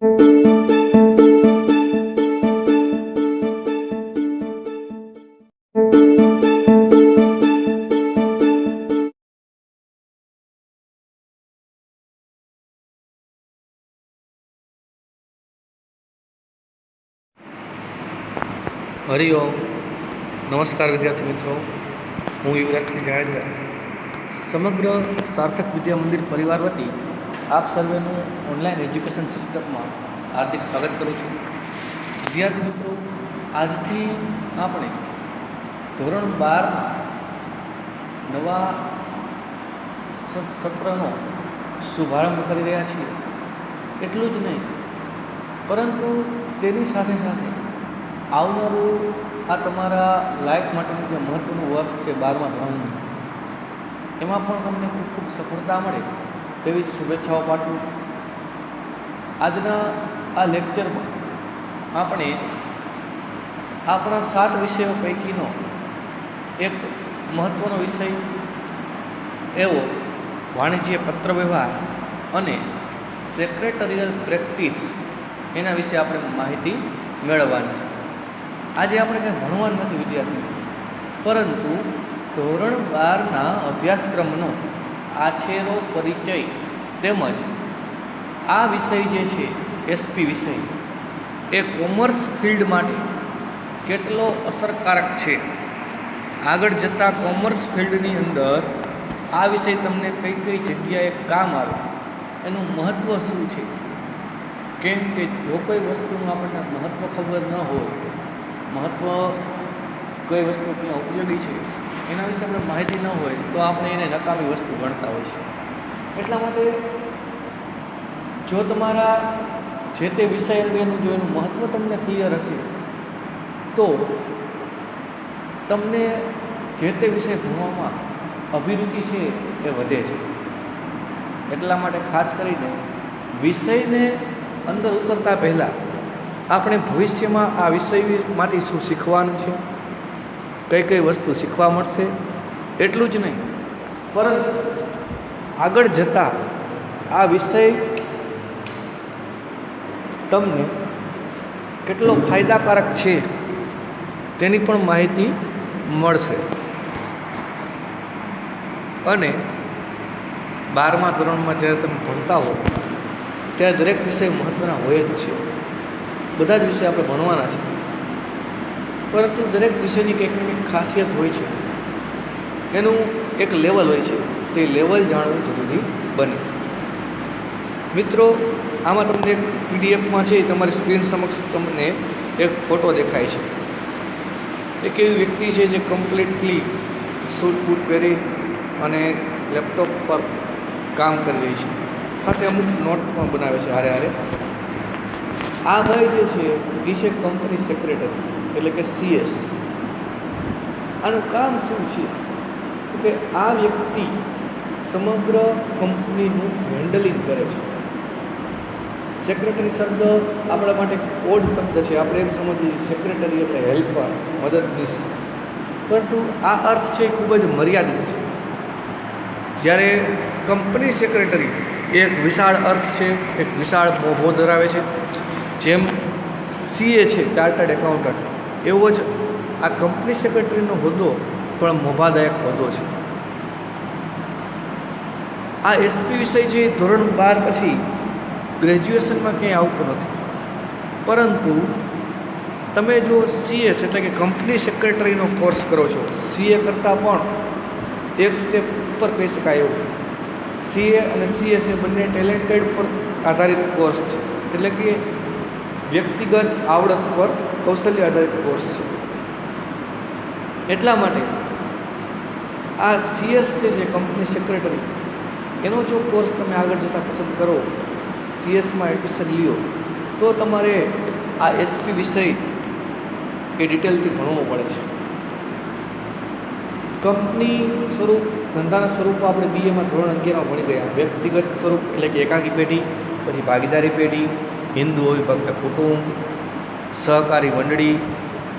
હરિઓમ. નમસ્કાર વિદ્યાર્થી મિત્રો, હું યુવરાજસિંહ જાડેજા સમગ્ર સાર્થક વિદ્યા મંદિર પરિવાર વતી આપ સર્વેનું ઓનલાઈન એજ્યુકેશન સિસ્ટમમાં હાર્દિક સ્વાગત કરું છું. વિદ્યાર્થી મિત્રો, આજથી આપણે ધોરણ 12ના નવા સત્રનો શુભારંભ કરી રહ્યા છીએ. એટલું જ નહીં, પરંતુ તેની સાથે સાથે આવનારું આ તમારા લાઈફ માટેનું જે મહત્ત્વનું વર્ષ છે 12મા ધોરણનું, એમાં પણ તમને ખૂબ ખૂબ સફળતા મળે તેવી શુભેચ્છાઓ પાઠવું છું. આજના આ લેક્ચરમાં આપણે આપણા 7 વિષયો પૈકીનો એક મહત્ત્વનો વિષય એવો વાણિજ્ય પત્ર વ્યવહાર અને સેક્રેટરીયલ પ્રેક્ટિસ એના વિશે આપણે માહિતી મેળવવાની છે. આજે આપણે કંઈ ભણવાનું નથી વિદ્યાર્થી, પરંતુ ધોરણ 12ના અભ્યાસક્રમનો આછેરો પરિચય તેમજ આ વિષય જે છે એસપી વિષય એ કોમર્સ ફિલ્ડ માટે કેટલો અસરકારક છે, આગળ જતાં કોમર્સ ફિલ્ડની અંદર આ વિષય તમને કઈ કઈ જગ્યાએ કામ આવે, એનું મહત્ત્વ શું છે. કેમ કે જો કોઈ વસ્તુનું આપણને મહત્ત્વ ખબર ન હોય, મહત્ત્વ કઈ વસ્તુ ક્યાં ઉપયોગી છે એના વિશે આપણે માહિતી ન હોય તો આપણે એને નકામી વસ્તુ ગણતા હોય છે. એટલા માટે જો તમારા જે તે વિષય અંગેનું જો એનું મહત્ત્વ તમને ક્લિયર હશે તો તમને જે તે વિષય ભણવામાં અભિરુચિ છે એ વધે છે. એટલા માટે ખાસ કરીને વિષયને અંદર ઉતરતા પહેલાં આપણે ભવિષ્યમાં આ વિષયમાંથી શું શીખવાનું છે, કઈ કઈ વસ્તુ શીખવા મળશે, એટલું જ નહીં, પરંતુ આગળ જતાં આ વિષય તમને કેટલો ફાયદાકારક છે તેની પણ માહિતી મળશે. અને 12મા ધોરણમાં જ્યારે તમે ભણતા હો ત્યારે દરેક વિષય મહત્ત્વના હોય જ છે. બધા જ વિષય આપણે ભણવાના છે, પરંતુ દરેક વિષયની કંઈક ને કંઈક ખાસિયત હોય છે, એનું એક લેવલ હોય છે, તે લેવલ જાણવું જરૂરી બને. મિત્રો, આમાં તમને એક પીડીએફમાં છે, તમારી સ્ક્રીન સમક્ષ તમને એક ફોટો દેખાય છે. એક એવી વ્યક્તિ છે જે કમ્પ્લીટલી સૂટ બૂટ પહેરી અને લેપટોપ પર કામ કરી રહી છે, સાથે અમુક નોટ પણ બનાવે છે હારે હારે. આ ભાઈ જે છે એ છે કંપની સેક્રેટરી, એટલે કે CS. આનું કામ શું છે કે આ વ્યક્તિ સમગ્ર કંપનીનું હેન્ડલિંગ કરે છે. સેક્રેટરી શબ્દ આપણા માટે ઓડ શબ્દ છે, આપણે એમ સમજીએ સેક્રેટરી એટલે હેલ્પર, મદદનીશ, પરંતુ આ અર્થ છે એ ખૂબ જ મર્યાદિત છે. જ્યારે કંપની સેક્રેટરી એક વિશાળ અર્થ છે, એક વિશાળ મોભો ધરાવે છે. જેમ CA છે ચાર્ટર્ડ એકાઉન્ટન્ટ, એવો જ આ કંપની સેક્રેટરીનો હોદ્દો પણ મોભાદાયક હોદ્દો છે. આ એસપી વિષય છે ધોરણ 12 પછી ગ્રેજ્યુએશનમાં ક્યાંય આવતો નથી, પરંતુ તમે જો CS એટલે કે કંપની સેક્રેટરીનો કોર્સ કરો છો, CA કરતાં પણ એક સ્ટેપ ઉપર કહી શકાય એવું. CA અને CS એ બંને ટેલેન્ટેડ પર આધારિત કોર્સ છે, એટલે કે વ્યક્તિગત આવડત પર કૌશલ્ય આધારિત કોર્સ છે. એટલા માટે આ CS છે કંપની સેક્રેટરી, એનો જો કોર્સ તમે આગળ જતાં પસંદ કરો, CSમાં એડમિશન લ્યો, તો તમારે આ SP વિષય એ ડિટેલથી ભણવો પડે છે. કંપની સ્વરૂપ, ધંધાના સ્વરૂપો આપણે BAમાં ધોરણ 11માં ભણી ગયા. વ્યક્તિગત સ્વરૂપ એટલે કે એકાંકી પેઢી, પછી ભાગીદારી પેઢી, હિન્દુ વિભક્ત કુટુંબ, સહકારી મંડળી,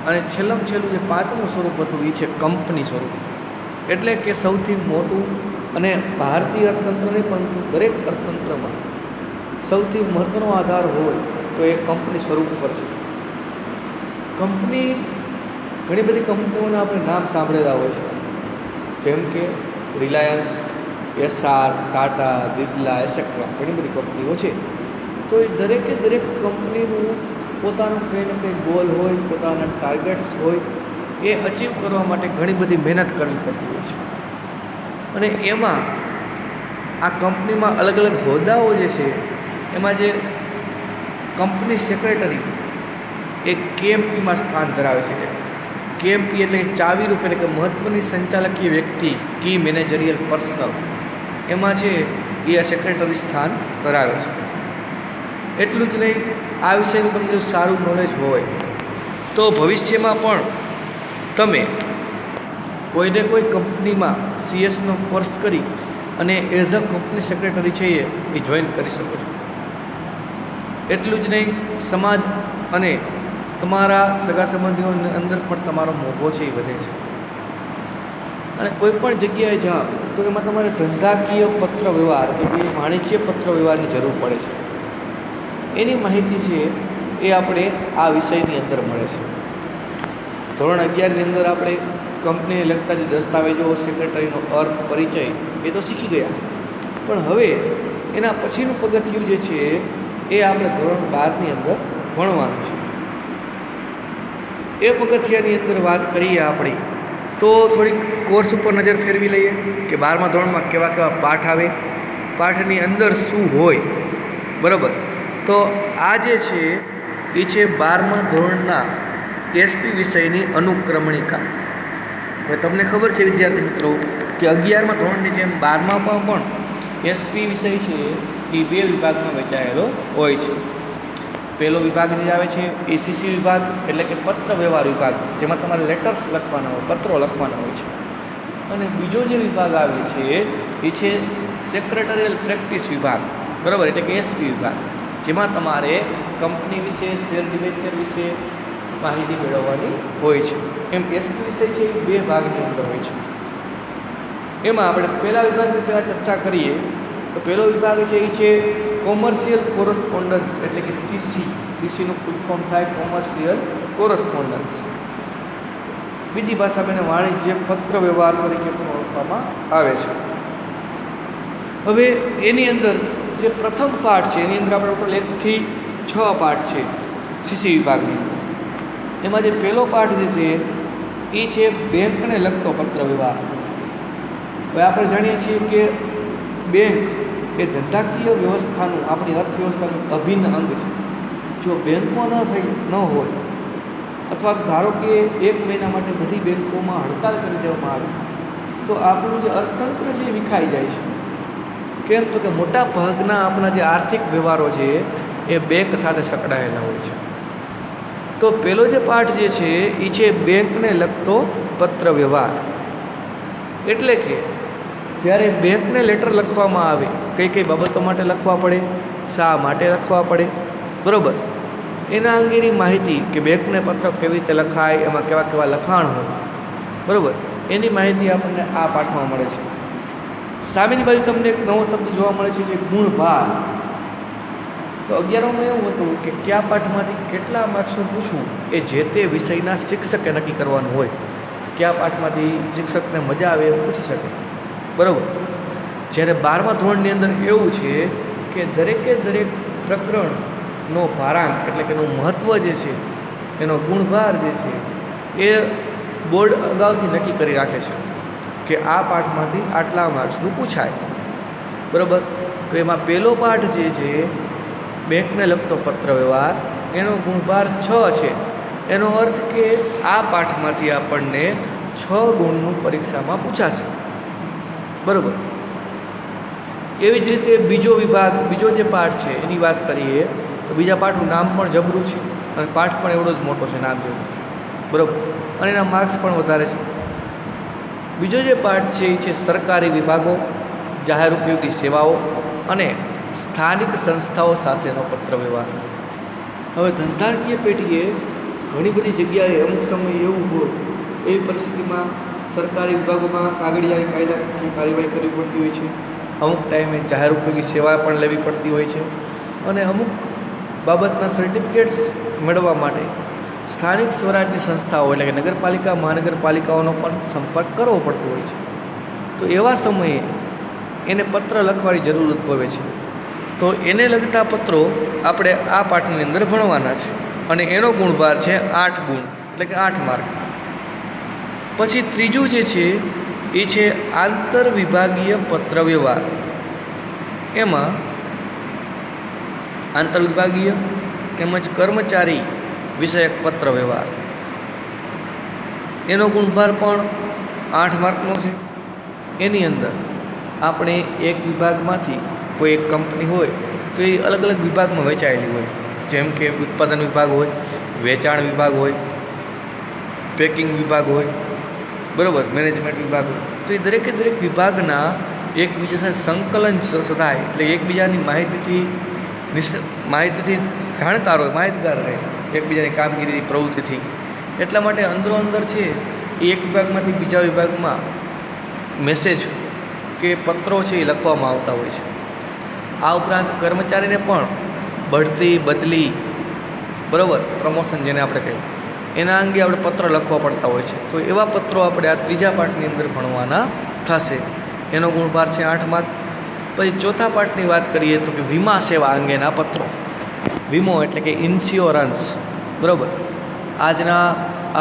અને છેલ્લામાં છેલ્લું જે 5મું સ્વરૂપ હતું એ છે કંપની સ્વરૂપ, એટલે કે સૌથી મોટું અને ભારતીય અર્થતંત્ર નહીં પરંતુ દરેક અર્થતંત્રમાં સૌથી મહત્ત્વનો આધાર હોય તો એ કંપની સ્વરૂપ પર છે. કંપની, ઘણી બધી કંપનીઓના આપણે નામ સાંભળેલા હોય છે, જેમ કે રિલાયન્સ, એસઆર, ટાટા, બિરલા એસેટ્રા, ઘણી બધી કંપનીઓ છે. તો એ દરેકે દરેક કંપનીનું પોતાનું કંઈ ને કંઈ ગોલ હોય, પોતાના ટાર્ગેટ્સ હોય, એ અચીવ કરવા માટે ઘણી બધી મહેનત કરવી પડતી હોય છે. અને એમાં આ કંપનીમાં અલગ અલગ હોદ્દાઓ જે છે, એમાં જે કંપની સેક્રેટરી એ કેએમપીમાં સ્થાન ધરાવે છે. કેએમપી એટલે ચાવીરૂપ, એટલે કે મહત્ત્વની સંચાલકીય વ્યક્તિ, કી મેનેજરિયલ પર્સનલ, એમાં છે એ આ સેક્રેટરી સ્થાન ધરાવે છે. એટલું જ નહીં, આ વિષયનું તમને જો સારું નોલેજ હોય તો ભવિષ્યમાં પણ તમે કોઈને કોઈ કંપનીમાં સીએસનો કોર્સ કરી અને એઝ અ કંપની સેક્રેટરી છે એ જોઈન કરી શકો છો. એટલું જ નહીં, સમાજ અને તમારા સગા સંબંધીઓની અંદર પણ તમારો મોભો છે એ વધે છે. અને કોઈ પણ જગ્યાએ જાઓ તો એમાં તમારે ધંધાકીય પત્ર વ્યવહાર કે વાણિજ્ય પત્ર વ્યવહારની જરૂર પડે છે. એની માહિતી છે એ આપણે આ વિષયની અંદર મળે છે. ધોરણ 11ની અંદર આપણે કંપનીને લગતા જે દસ્તાવેજો, સેક્રેટરીનો અર્થ, પરિચય એ તો શીખી ગયા, પણ હવે એના પછીનું પગથિયું જે છે એ આપણે ધોરણ 12ની અંદર ભણવાનું છે. એ પગથિયાની અંદર વાત કરીએ આપણે તો થોડીક કોર્સ ઉપર નજર ફેરવી લઈએ કે 12મા ધોરણમાં કેવા કેવા પાઠ આવે, પાઠની અંદર શું હોય. બરાબર, તો આ જે છે એ છે 12મા ધોરણના એસપી વિષયની અનુક્રમણિકા. હવે તમને ખબર છે વિદ્યાર્થી મિત્રો કે 11મા ધોરણની જેમ 12મામાં પણ એસપી વિષય છે એ 2 વિભાગમાં વહેંચાયેલો હોય છે. પહેલો વિભાગ જે આવે છે એ સીસી વિભાગ, એટલે કે પત્ર વ્યવહાર વિભાગ, જેમાં તમારે લેટર્સ લખવાના હોય, પત્રો લખવાના હોય છે. અને બીજો જે વિભાગ આવે છે એ છે સેક્રેટરીયલ પ્રેક્ટિસ વિભાગ, બરાબર, એટલે કે એસપી વિભાગ, જેમાં તમારે કંપની વિશે, શેર ડિબેન્ચર વિશે માહિતી મેળવવાની હોય છે. એમ એસપી વિષય છે એ 2 ભાગની અંદર હોય છે. એમાં આપણે પહેલા વિભાગની પહેલાં ચર્ચા કરીએ તો પહેલો વિભાગ છે એ છે કોમર્શિયલ કોરસ્પોન્ડન્સ, એટલે કે સીસી. સીસીનું ફૂલ ફોર્મ થાય કોમર્શિયલ કોરસ્પોન્ડન્સ. બીજી ભાષામાં એને વાણિજ્ય પત્ર વ્યવહાર તરીકે પણ ઓળખવામાં આવે છે. હવે એની અંદર જે પ્રથમ પાઠ છે એની અંદર આપણે ટોટલ 1 થી 6 પાઠ છે સીસી વિભાગની. એમાં જે પહેલો પાઠ જે છે એ છે બેંકને લગતો પત્ર વ્યવહાર. હવે આપણે જાણીએ છીએ કે બેંક એ ધંધાકીય વ્યવસ્થાનું, આપણી અર્થવ્યવસ્થાનું અભિન્ન અંગ છે. જો બેંકો ન હોય અથવા ધારો કે 1 મહિના માટે બધી બેંકોમાં હડતાલ કરી દેવામાં આવે તો આપણું જે અર્થતંત્ર છે એ વિખાઈ જાય છે. કેમ તો કે મોટા ભાગના આપણા જે આર્થિક વ્યવહારો છે એ બેંક સાથે સંકળાયેલા હોય છે. તો પહેલો જે પાઠ જે છે એ છે બેંકને લગતો પત્ર વ્યવહાર. એટલે કે જ્યારે બેંકને લેટર લખવામાં આવે, કઈ કઈ બાબતો માટે લખવા પડે, શા માટે લખવા પડે, બરાબર, એના અંગેની માહિતી કે બેંકને પત્ર કેવી રીતે લખાય, એમાં કેવા કેવા લખાણ હોય, બરાબર, એની માહિતી આપણને આ પાઠમાં મળે છે. સામેની બાજુ તમને એક નવો શબ્દ જોવા મળે છે જે ગુણભાર. તો 11માં એવું હતું કે કયા પાઠમાંથી કેટલા માર્ક્સનું પૂછવું એ જે તે વિષયના શિક્ષકે નક્કી કરવાનું હોય. કયા પાઠમાંથી શિક્ષકને મજા આવે એવું પૂછી શકે, બરાબર. જ્યારે 12મા ધોરણની અંદર એવું છે કે દરેકે દરેક પ્રકરણનો ભારાંક, એટલે કે એનું મહત્ત્વ જે છે, એનો ગુણભાર જે છે એ બોર્ડ અગાઉથી નક્કી કરી રાખે છે કે આ પાઠમાંથી આટલા માર્ક્સનું પૂછાય, બરાબર. તો એમાં પહેલો પાઠ જે છે બેંકને લગતો પત્ર વ્યવહાર, એનો ગુણભાર 6 છે. એનો અર્થ કે આ પાઠમાંથી આપણને 6 ગુણનું પરીક્ષામાં પૂછાશે, બરાબર. એવી જ રીતે બીજો વિભાગ, બીજો જે પાઠ છે એની વાત કરીએ તો બીજા પાઠનું નામ પણ જબરું છે અને પાઠ પણ એવડો જ મોટો છે, નામ જેવું છે, બરાબર, અને એના માર્ક્સ પણ વધારે છે. બીજો જે પાઠ છે એ છે સરકારી વિભાગો, જાહેર ઉપયોગી સેવાઓ અને સ્થાનિક સંસ્થાઓ સાથેનો પત્ર વ્યવહાર. હવે ધંધાકીય પેઢીએ ઘણી બધી જગ્યાએ અમુક સમય એવું હોય એવી પરિસ્થિતિમાં સરકારી વિભાગોમાં કાગળિયાની કાયદાકીય કાર્યવાહી કરવી પડતી હોય છે. અમુક ટાઈમે જાહેર ઉપયોગી સેવા પણ લેવી પડતી હોય છે. અને અમુક બાબતના સર્ટિફિકેટ્સ મેળવવા માટે સ્થાનિક સ્વરાજની સંસ્થાઓ એટલે કે નગરપાલિકા મહાનગરપાલિકાઓનો પણ સંપર્ક કરવો પડતો હોય છે. તો એવા સમયે એને પત્ર લખવાની જરૂર ઉદ્ભવે છે. તો એને લગતા પત્રો આપણે આ પાઠની અંદર ભણવાના છે અને એનો ગુણભાર છે 8 ગુણ એટલે કે 8 માર્ક. પછી ત્રીજું જે છે એ છે આંતરવિભાગીય પત્ર વ્યવહાર. એમાં આંતરવિભાગીય તેમજ કર્મચારી વિષયક પત્ર વ્યવહાર એનો ગુણભાર પણ 8 માર્કનો છે. એની અંદર આપણે એક વિભાગમાંથી કોઈ એક કંપની હોય તો એ અલગ અલગ વિભાગમાં વહેંચાયેલી હોય, જેમ કે ઉત્પાદન વિભાગ હોય, વેચાણ વિભાગ હોય, પેકિંગ વિભાગ હોય, બરાબર, મેનેજમેન્ટ વિભાગ હોય. તો એ દરેકે દરેક વિભાગના એકબીજા સાથે સંકલન થાય એટલે એકબીજાની માહિતીથી જાણકાર હોય, માહિતગાર રહે એકબીજાની કામગીરી પ્રવૃત્તિથી. એટલા માટે અંદરો અંદર છે એ એક વિભાગમાંથી બીજા વિભાગમાં મેસેજ કે પત્રો છે એ લખવામાં આવતા હોય છે. આ ઉપરાંત કર્મચારીને પણ બઢતી, બદલી, બરાબર, પ્રમોશન જેને આપણે કહીએ એના અંગે આપણે પત્ર લખવા પડતા હોય છે. તો એવા પત્રો આપણે આ ત્રીજા પાઠની અંદર ભણવાના થશે. એનો ગુણભાર છે 8 માર્ક. પછી ચોથા પાઠની વાત કરીએ તો કે વીમા સેવા અંગેના પત્રો. વીમો એટલે કે ઇન્સ્યોરન્સ, બરાબર. આજના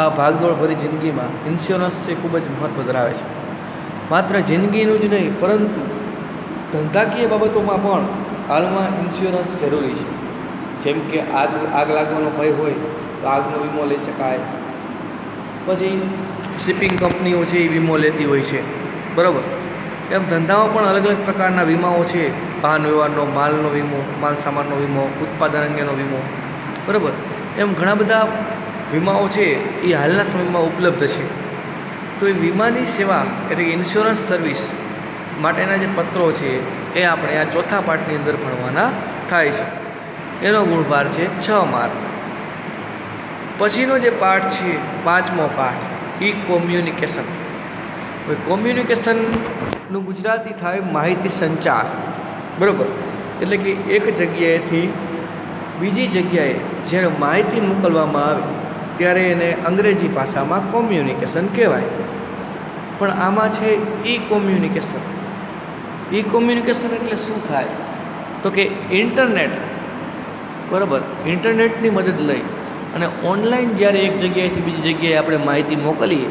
આ ભાગદોડભરી જિંદગીમાં ઇન્સ્યોરન્સ છે ખૂબ જ મહત્ત્વ ધરાવે છે. માત્ર જિંદગીનું જ નહીં પરંતુ ધંધાકીય બાબતોમાં પણ હાલમાં ઇન્સ્યોરન્સ જરૂરી છે. જેમ કે આગ લાગવાનો ભય હોય તો આગનો વીમો લઈ શકાય. પછી શિપિંગ કંપનીઓ છે એ વીમો લેતી હોય છે, બરાબર. એમ ધંધામાં પણ અલગ અલગ પ્રકારના વીમાઓ છે. વાહન વ્યવહારનો, માલનો વીમો, માલ સામાનનો વીમો, ઉત્પાદન અંગેનો વીમો, બરાબર. એમ ઘણા બધા વીમાઓ છે એ હાલના સમયમાં ઉપલબ્ધ છે. તો એ વીમાની સેવા એટલે કે ઇન્સ્યોરન્સ સર્વિસ માટેના જે પત્રો છે એ આપણે આ ચોથા પાઠની અંદર ભણવાના થાય છે. એનો ગુણભાર છે 6 માર્ક. પછીનો જે પાઠ છે 5મો પાઠ, ઈ કોમ્યુનિકેશન. હવે કોમ્યુનિકેશનનું ગુજરાતી થાય માહિતી સંચાર, બરાબર. એટલે કે એક જગ્યાએથી બીજી જગ્યાએ જ્યારે માહિતી મોકલવામાં આવે ત્યારે એને અંગ્રેજી ભાષામાં કોમ્યુનિકેશન કહેવાય. પણ આમાં છે ઈ કોમ્યુનિકેશન. ઈ કોમ્યુનિકેશન એટલે શું થાય તો કે ઇન્ટરનેટ, બરાબર, ઇન્ટરનેટની મદદ લઈ અને ઓનલાઈન જ્યારે એક જગ્યાએથી બીજી જગ્યાએ આપણે માહિતી મોકલીએ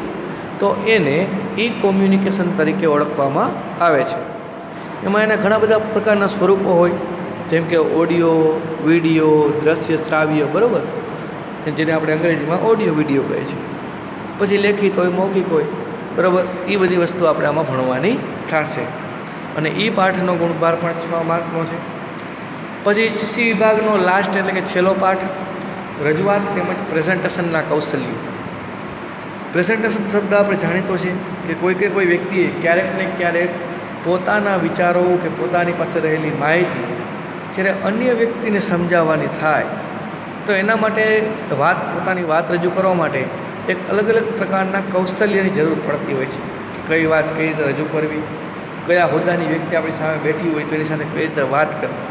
તો એને ઈ કોમ્યુનિકેશન તરીકે ઓળખવામાં આવે છે. એમાં એના ઘણા બધા પ્રકારના સ્વરૂપો હોય, જેમ કે ઓડિયો, વિડીયો, દ્રશ્ય, શ્રાવ્ય, બરાબર, જેને આપણે અંગ્રેજીમાં ઓડિયો વિડીયો કહે છે. પછી લેખિત હોય, મૌખિક હોય, બરાબર. એ બધી વસ્તુ આપણે આમાં ભણવાની થશે. અને એ પાઠનો ગુણભાર પણ 6 માર્કનો છે. પછી સીસી વિભાગનો લાસ્ટ એટલે કે છેલ્લો પાઠ, રજૂઆત તેમજ પ્રેઝન્ટેશનના કૌશલ્યો. પ્રેઝન્ટેશન શબ્દ આપણે જાણીતો છે કે કોઈ વ્યક્તિએ ક્યારેક ને ક્યારેક પોતાના વિચારો કે પોતાની પાસે રહેલી માહિતી જ્યારે અન્ય વ્યક્તિને સમજાવવાની થાય તો એના માટે પોતાની વાત રજૂ કરવા માટે એક અલગ અલગ પ્રકારના કૌશલ્યની જરૂર પડતી હોય છે. કઈ વાત કઈ રીતે રજૂ કરવી, કયા હોદ્દાની વ્યક્તિ આપણી સામે બેઠી હોય તો એની સાથે કઈ રીતે વાત કરવી,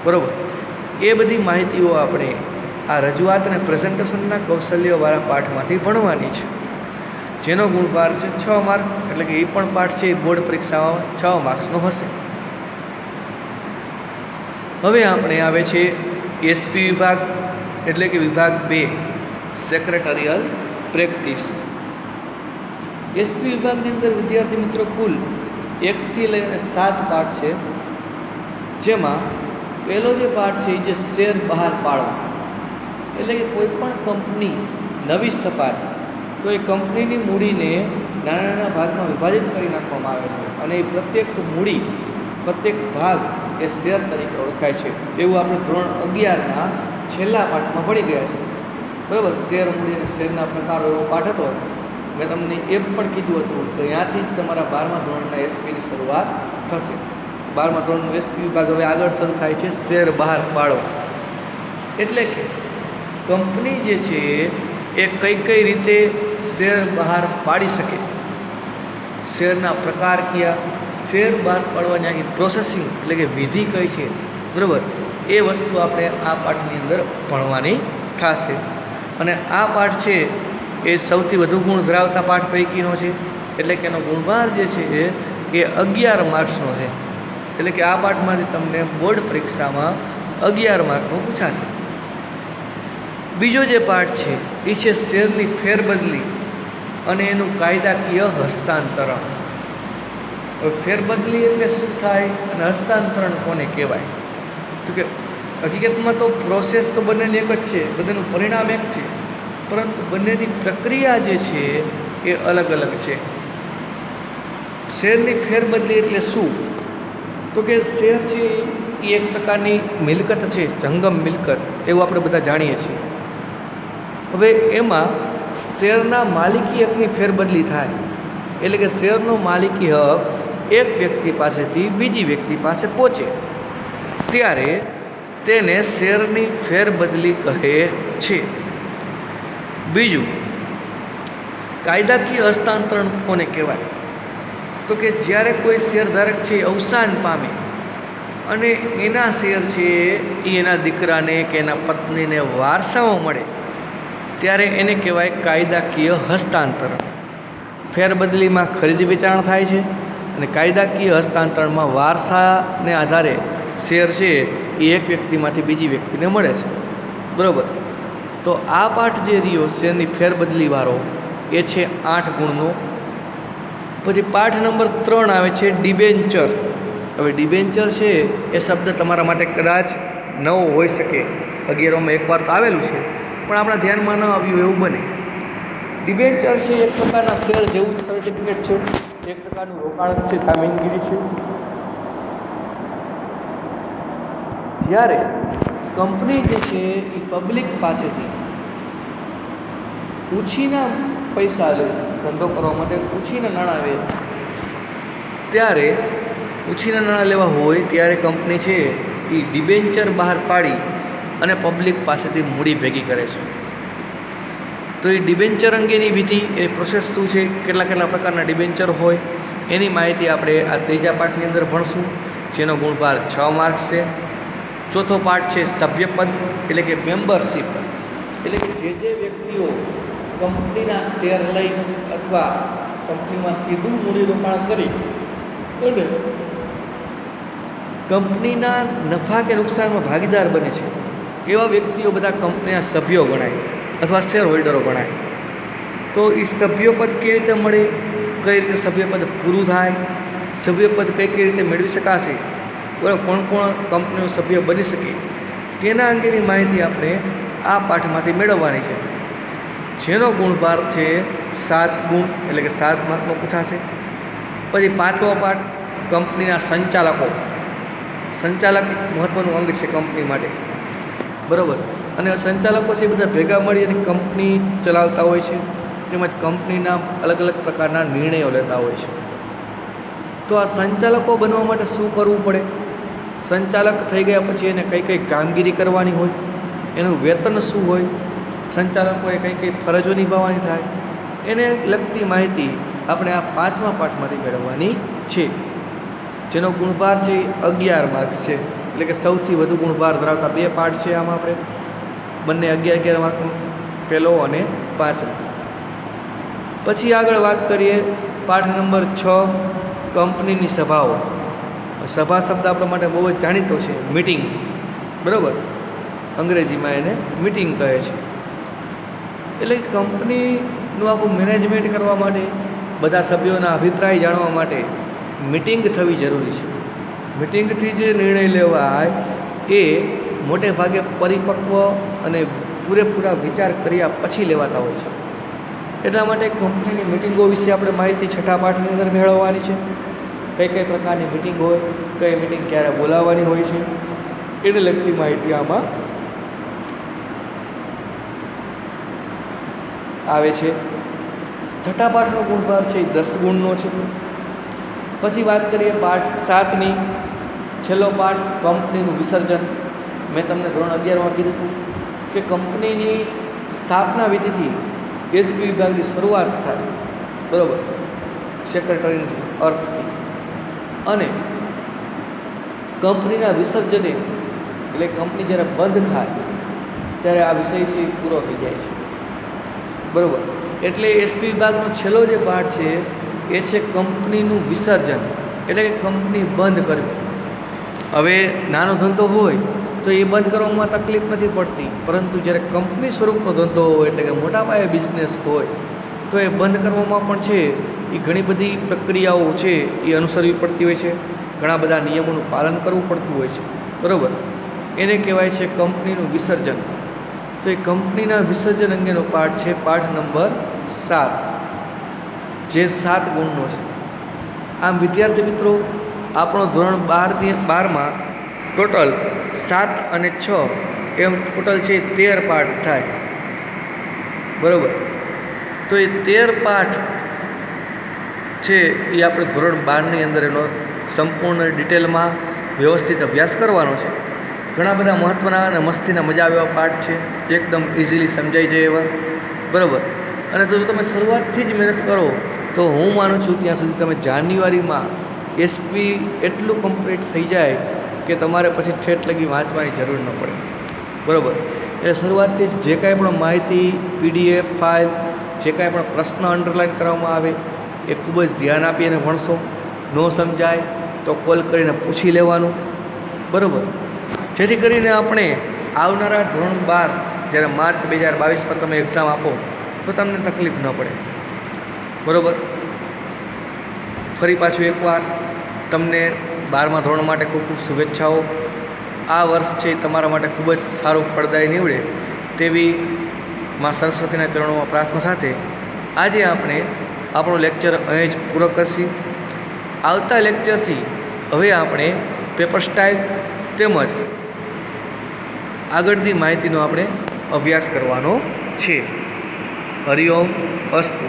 બરાબર. એ બધી માહિતીઓ આપણે આ રજૂઆત અને પ્રેઝન્ટેશનના કૌશલ્યવાળા પાઠમાંથી ભણવાની છે. જેનો ગુણભાર છે 6 માર્ક. એટલે કે એ પણ પાઠ છે એ બોર્ડ પરીક્ષામાં 6 માર્ક્સનો હશે. હવે આપણે આવે છે એસપી વિભાગ એટલે કે વિભાગ 2, સેક્રેટરીયલ પ્રેક્ટિસ. એસપી વિભાગની અંદર વિદ્યાર્થી મિત્રો કુલ 1 થી લઈને 7 પાઠ છે. જેમાં પહેલો જે પાઠ છે એ જે શેર બહાર પાડવા, એટલે કે કોઈ પણ કંપની નવી સ્થપાય તો એ કંપનીની મૂડીને નાના નાના ભાગમાં વિભાજિત કરી નાખવામાં આવે છે અને એ પ્રત્યેક મૂડી, પ્રત્યેક ભાગ એ શેર તરીકે ઓળખાય છે. એવું આપણે ધોરણ 11ના છેલ્લા પાઠમાં ભણી ગયા છે, બરાબર. શેર મૂડી અને શેરના પ્રકારો એવો પાઠ હતો. મેં તમને એ પણ કીધું હતું કે ત્યાંથી જ તમારા 12મા ધોરણના એસપીની શરૂઆત થશે. 12મા ધોરણનું એસપી વિભાગ હવે આગળ શરૂ થાય છે શેર બહાર પાડવા. એટલે કે કંપની જે છે એ કઈ રીતે શેર બહાર પાડી શકે, શેરના પ્રકાર કયા, શેર બહાર પાડવાની આખી પ્રોસેસિંગ એટલે કે વિધિ કઈ છે, બરાબર, એ એ વસ્તુ આપણે આ પાઠની અંદર ભણવાની થશે. અને આ પાઠ છે એ સૌથી વધુ ગુણ ધરાવતા પાઠ પૈકીનો છે, એટલે કે એનો ગુણભાર જે છે એ 11 માર્ક્સનો છે. એટલે કે આ પાઠમાંથી તમને બોર્ડ પરીક્ષામાં 11 માર્કનું પૂછાશે. બીજો જે પાઠ છે એ છે શેરની ફેરબદલી અને એનું કાયદાકીય હસ્તાંતરણ. હવે ફેરબદલી એટલે શું થાય અને હસ્તાંતરણ કોને કહેવાય? તો કે હકીકતમાં તો પ્રોસેસ તો બંનેની એક જ છે, બંનેનું પરિણામ એક છે, પરંતુ બંનેની પ્રક્રિયા જે છે એ અલગ અલગ છે. શેરની ફેરબદલી એટલે શું? તો કે શેર છે એ એક પ્રકારની મિલકત છે, જંગમ મિલકત, એવું આપણે બધા જાણીએ છીએ. હવે એમાં શેરના માલિકી હકની ફેરબદલી થાય, એટલે કે શેરનો માલિકી હક એક વ્યક્તિ પાસેથી બીજી વ્યક્તિ પાસે પહોંચે ત્યારે તેને શેરની ફેરબદલી કહે છે. બીજું, કાયદાકીય હસ્તાંતરણ કોને કહેવાય? તો કે જ્યારે કોઈ શેરધારક છે એ અવસાન પામે અને એના શેર છે એ એના દીકરાને કે એના પત્નીને વારસામાં મળે ત્યારે એને કહેવાય કાયદાકીય હસ્તાંતરણ. ફેરબદલીમાં ખરીદી વેચાણ થાય છે અને કાયદાકીય હસ્તાંતરણમાં વારસાને આધારે શેર છે એ એક વ્યક્તિમાંથી બીજી વ્યક્તિને મળે છે. બરાબર. તો આ પાઠ જે રહ્યો શેરની ફેરબદલીવાળો એ છે 8 ગુણનો. પછી પાઠ નંબર 3 આવે છે ડિબેન્ચર. હવે ડિબેન્ચર છે એ શબ્દ તમારા માટે કદાચ નવો હોઈ શકે, 11માં એકવાર તો આવેલું છે પણ આપણા ધ્યાનમાં ન આવ્યું એવું બને. ડિબેન્ચર છે એક પ્રકારના શેર જેવું સર્ટિફિકેટ છે, એક પ્રકારનું રોકાણ છે, જામીનગીરી છે. જ્યારે કંપની જે છે એ પબ્લિક પાસેથી ઉછીના પૈસા લે, ધંધો કરવા માટે ઉછીના નાણાં લે, ત્યારે ઉછીના નાણાં લેવા હોય ત્યારે કંપની છે એ ડિબેન્ચર બહાર પાડી અને પબ્લિક પાસેથી મૂડી ભેગી કરે છે. તો એ ડિબેન્ચર અંગેની વિધિ, એની પ્રોસેસ શું છે, કેટલા કેટલા પ્રકારના ડિબેન્ચર હોય, એની માહિતી આપણે આ ત્રીજા પાઠની અંદર ભણશું, જેનો ગુણભાર 6 માર્ક્સ છે. ચોથો પાઠ છે સભ્યપદ, એટલે કે મેમ્બરશીપ, એટલે કે જે વ્યક્તિઓ કંપનીના શેર લઈ અથવા કંપનીમાં સીધું મૂડીરોકાણ કરી અને કંપનીના નફા કે નુકસાનમાં ભાગીદાર બને છે એવા વ્યક્તિઓ બધા કંપનીના સભ્યો ગણાય અથવા શેર હોલ્ડરો ગણાય. તો એ સભ્યપદ કેવી રીતે મળે, કઈ રીતે સભ્યપદ પૂરું થાય, સભ્યપદ કઈ રીતે મેળવી શકાશે, બરાબર, કોણ કોણ કંપનીનો સભ્ય બની શકે, તેના અંગેની માહિતી આપણે આ પાઠમાંથી મેળવવાની છે, જેનો ગુણભાર છે 7 ગુણ, એટલે કે 7 માર્કનો પૂછાશે. પછી 5મો પાઠ કંપનીના સંચાલકો. સંચાલક મહત્ત્વનું અંગ છે કંપની માટે, બરાબર. અને સંચાલકો છે એ બધા ભેગા મળી અને કંપની ચલાવતા હોય છે, તેમજ કંપનીના અલગ અલગ પ્રકારના નિર્ણયો લેતા હોય છે. તો આ સંચાલકો બનવા માટે શું કરવું પડે, સંચાલક થઈ ગયા પછી એને કઈ કઈ કામગીરી કરવાની હોય, એનું વેતન શું હોય, સંચાલકોએ કઈ કઈ ફરજો નિભાવવાની થાય, એને લગતી માહિતી આપણે આ 5મા પાઠમાંથી મેળવવાની છે, જેનો ગુણભાર છે 11 માર્ક્સ છે. એટલે કે સૌથી વધુ ગુણભાર ધરાવતા 2 પાઠ છે આમાં આપણે, બંને 11 માર્કનો, પહેલો અને 5મો. પછી આગળ વાત કરીએ પાઠ નંબર 6 કંપનીની સભાઓ. સભા શબ્દ આપણા માટે બહુ જ જાણીતો છે, મીટિંગ, બરાબર, અંગ્રેજીમાં એને મીટિંગ કહે છે. એટલે કંપનીનું આખું મેનેજમેન્ટ કરવા માટે, બધા સભ્યોના અભિપ્રાય જાણવા માટે મીટિંગ થવી જરૂરી છે. મીટિંગથી જે નિર્ણય લેવાય એ મોટે ભાગે પરિપક્વ અને પૂરેપૂરા વિચાર કર્યા પછી લેવાતા હોય છે. એટલા માટે કંપનીની મિટિંગો વિશે આપણે માહિતી 6થા પાઠની અંદર મેળવવાની છે. કઈ કઈ પ્રકારની મિટિંગ હોય, કઈ મિટિંગ ક્યારે બોલાવવાની હોય છે, એને લગતી માહિતી આમાં આવે છે. 6થા પાઠનો ગુણભાર છે 10 ગુણનો છે. પછી વાત કરીએ પાઠ 7ની, છેલ્લો પાઠ કંપનીનું વિસર્જન. મેં તમને ધોરણ 11માં કીધું હતું કે કંપનીની સ્થાપના વિધિથી એસપી વિભાગની શરૂઆત થાય, બરાબર, એટલે કંપની જ્યારે બંધ થાય ત્યારે આ વિષય છે એ પૂરો થઈ જાય છે, બરાબર. એટલે એસપી વિભાગનો છેલ્લો જે પાઠ છે એ છે કંપનીનું વિસર્જન, એટલે કે કંપની બંધ કરવી. હવે નાનો ધંધો હોય તો એ બંધ કરવામાં તકલીફ નથી પડતી, પરંતુ જ્યારે કંપની સ્વરૂપનો ધંધો હોય એટલે કે મોટા પાયે બિઝનેસ હોય તો એ બંધ કરવામાં પણ છે એ ઘણી બધી પ્રક્રિયાઓ છે એ અનુસરવી પડતી હોય છે, ઘણા બધા નિયમોનું પાલન કરવું પડતું હોય છે, બરાબર. એને કહેવાય છે કંપનીનું વિસર્જન. તો એ કંપનીના વિસર્જન અંગેનો પાઠ છે પાઠ નંબર 7, જે 7 ગુણનો છે. આમ વિદ્યાર્થી મિત્રો, આપણો ધોરણ 12માં ટોટલ 7 અને 6 એમ ટોટલ છે 13 પાઠ થાય, બરાબર. તો એ 13 પાઠ છે એ આપણે ધોરણ 12ની અંદર એનો સંપૂર્ણ ડિટેલમાં વ્યવસ્થિત અભ્યાસ કરવાનો છે. ઘણા બધા મહત્ત્વના અને મસ્તીના મજા આવે એવા પાઠ છે, એકદમ ઇઝીલી સમજાઈ જાય એવા, બરાબર. અને જો તમે શરૂઆતથી જ મહેનત કરો તો હું માનું છું ત્યાં સુધી તમે જાન્યુઆરીમાં એસપી એટલું કમ્પ્લીટ થઈ જાય કે તમારે પછી ઠેઠ લગી વાંચવાની જરૂર ન પડે, બરાબર. એટલે શરૂઆતથી જ જે કાંઈ પણ માહિતી, પીડીએફ ફાઇલ, જે કાંઈ પણ પ્રશ્ન અંડરલાઇન કરવામાં આવે એ ખૂબ જ ધ્યાન આપી અને ભણશો. ન સમજાય તો કોલ કરીને પૂછી લેવાનું, બરાબર. જેથી કરીને આપણે આવનારા ધોરણ 12 જ્યારે માર્ચ 2022માં તમે એક્ઝામ આપો તો તમને તકલીફ ન પડે, બરાબર. ફરી પાછું એકવાર તમને 12મા ધોરણ માટે ખૂબ ખૂબ શુભેચ્છાઓ. આ વર્ષ છે તમારા માટે ખૂબ જ સારું ફળદાયી નીવડે તેવી મા સરસ્વતીના ચરણોમાં પ્રાર્થના સાથે આજે આપણે આપણો લેક્ચર અહીં જ પૂરો કરશી. આવતા લેક્ચરથી હવે આપણે પેપર સ્ટાઇલ તેમજ આગળની માહિતીનો આપણે અભ્યાસ કરવાનો છે. હરિઓમ અસ્તુ.